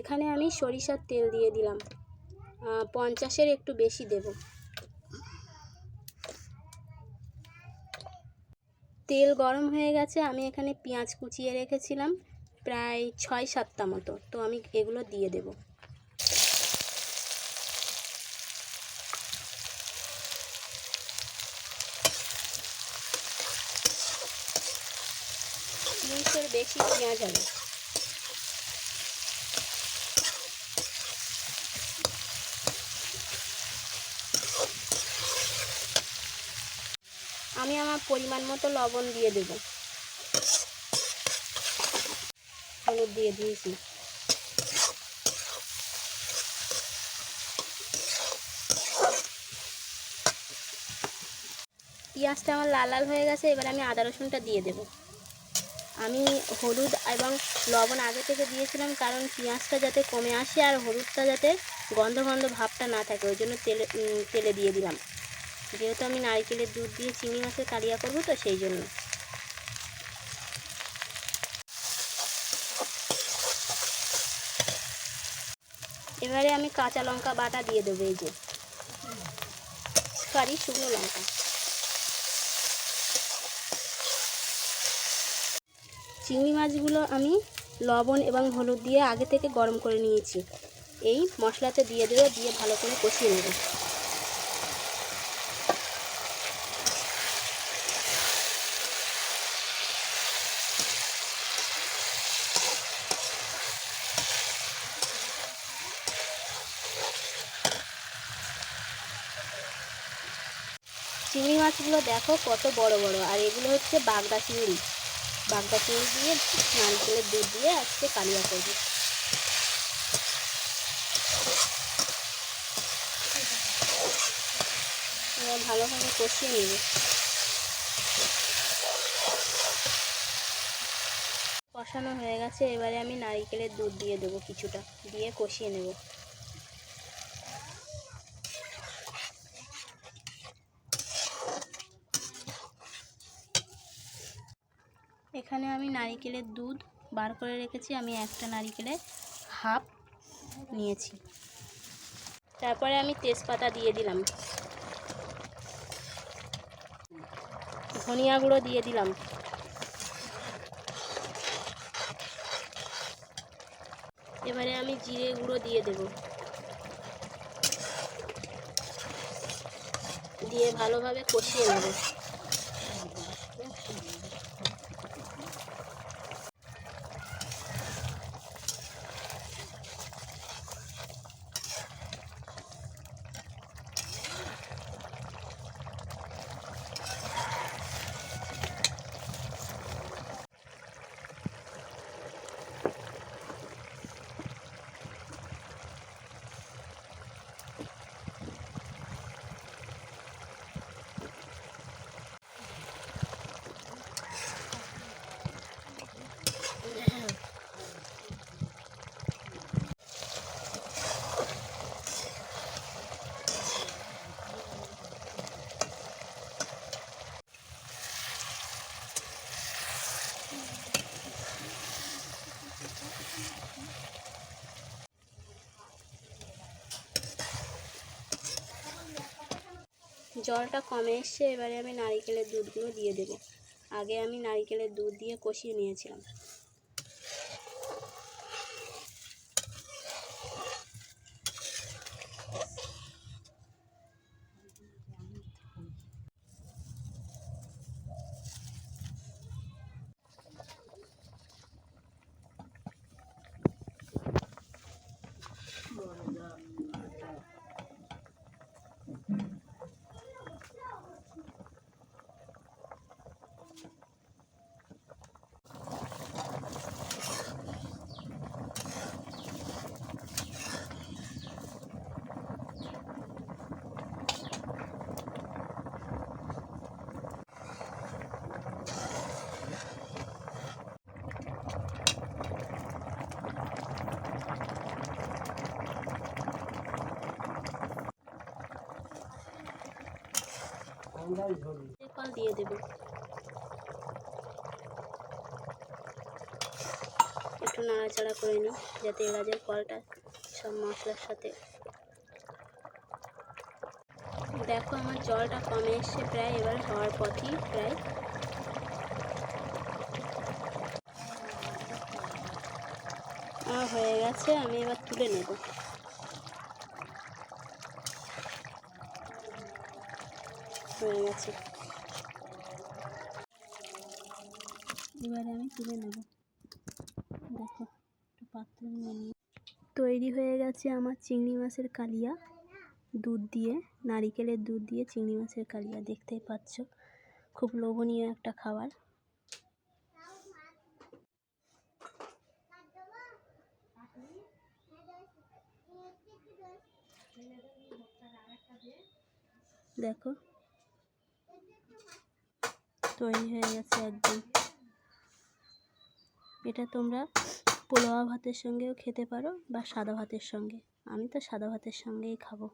এখানে আমি সরিষার তেল দিয়ে দিলাম, 50-এর একটু বেশি দেব। তেল গরম হয়ে গেছে, আমি এখানে পেঁয়াজ কুচিয়ে রেখেছিলাম প্রায় 6-7টা মতো, তো আমি এগুলো দিয়ে দেব। তিনশোর বেশি পেঁয়াজ হবে। আমি আমার পরিমাণ মতো লবণ দিয়ে দেব, হলুদ দিয়ে দিয়েছি। পেঁয়াজটা আমার লাল লাল হয়ে গেছে, এবার আমি আদা রসুনটা দিয়ে দেব। আমি হলুদ এবং লবণ আগে থেকে দিয়েছিলাম, কারণ পেঁয়াজটা যাতে কমে আসে আর হলুদটা যাতে গন্ধ গন্ধ ভাবটা না থাকে, ওই জন্য তেলে দিয়ে দিলাম। যেহেতু আমি নারকেলের দুধ দিয়ে চিংড়ি মাছের কালিয়া করব, তো সেই জন্য। এবারে আমি কাঁচা লঙ্কা বাটা দিয়ে দেবো, এই যে শুকনো লঙ্কা। চিংড়ি মাছগুলো আমি লবণ এবং হলুদ দিয়ে আগে থেকে গরম করে নিয়েছি, এই মশলাতে দিয়ে দেবো, দিয়ে ভালো করে কষিয়ে নেব। চিংড়ি মাছগুলো দেখো কত বড় বড়, আর এগুলো হচ্ছে বাগদা চিংড়ি। বাগদা চিংড়ি দিয়ে নারকেলের দুধ দিয়ে আজকে কালিয়া করব। এবার ভালোভাবে কষিয়ে নেব। কষানো হয়ে গেছে, এবারে আমি নারকেলের দুধ দিয়ে দেবো কিছুটা, দিয়ে কষিয়ে নেব। এখানে আমি নারকেলের দুধ বার করে রেখেছি, আমি একটা নারকেলে হাফ নিয়েছি। তারপরে আমি তেজপাতা দিয়ে দিলাম, ধনিয়া গুঁড়ো দিয়ে দিলাম, এবারে আমি জিরে গুঁড়ো দিয়ে দেব, দিয়ে ভালোভাবে কষিয়ে নেব। জলটা কমে এসছে, এবারে আমি নারকেলের দুধগুলো দিয়ে দেব। আগে আমি নারকেলের দুধ দিয়ে কষিয়ে নিয়েছিলাম। কল দিয়ে দেব, একটু একটু নাড়াচাড়া করে নিই যাতে এলাচের কলটা সব মশলার সাথে। দেখো আমার জলটা কমে এসছে প্রায়, এবার হওয়ার পথই প্রায়। হয়ে গেছে, আমি এবার তুলে নেব। হয়ে গেছে, এবারে আমি তুলে নেব। দেখো একটু পাত্র নিয়ে নিই। তৈরি হয়ে গেছে আমার চিংড়ি মাছের কালিয়া, দুধ দিয়ে, নারিকেলের দুধ দিয়ে চিংড়ি মাছের কালিয়া। দেখতেই পাচ্ছ খুব লোভনীয় একটা খাবার। দেখো তৈরি হয়ে গেছে একদম। এটা তোমরা পোলাও ভাতের সঙ্গেও খেতে পারো বা সাদা ভাতের সঙ্গে। আমি তো সাদা ভাতের সঙ্গেই খাবো।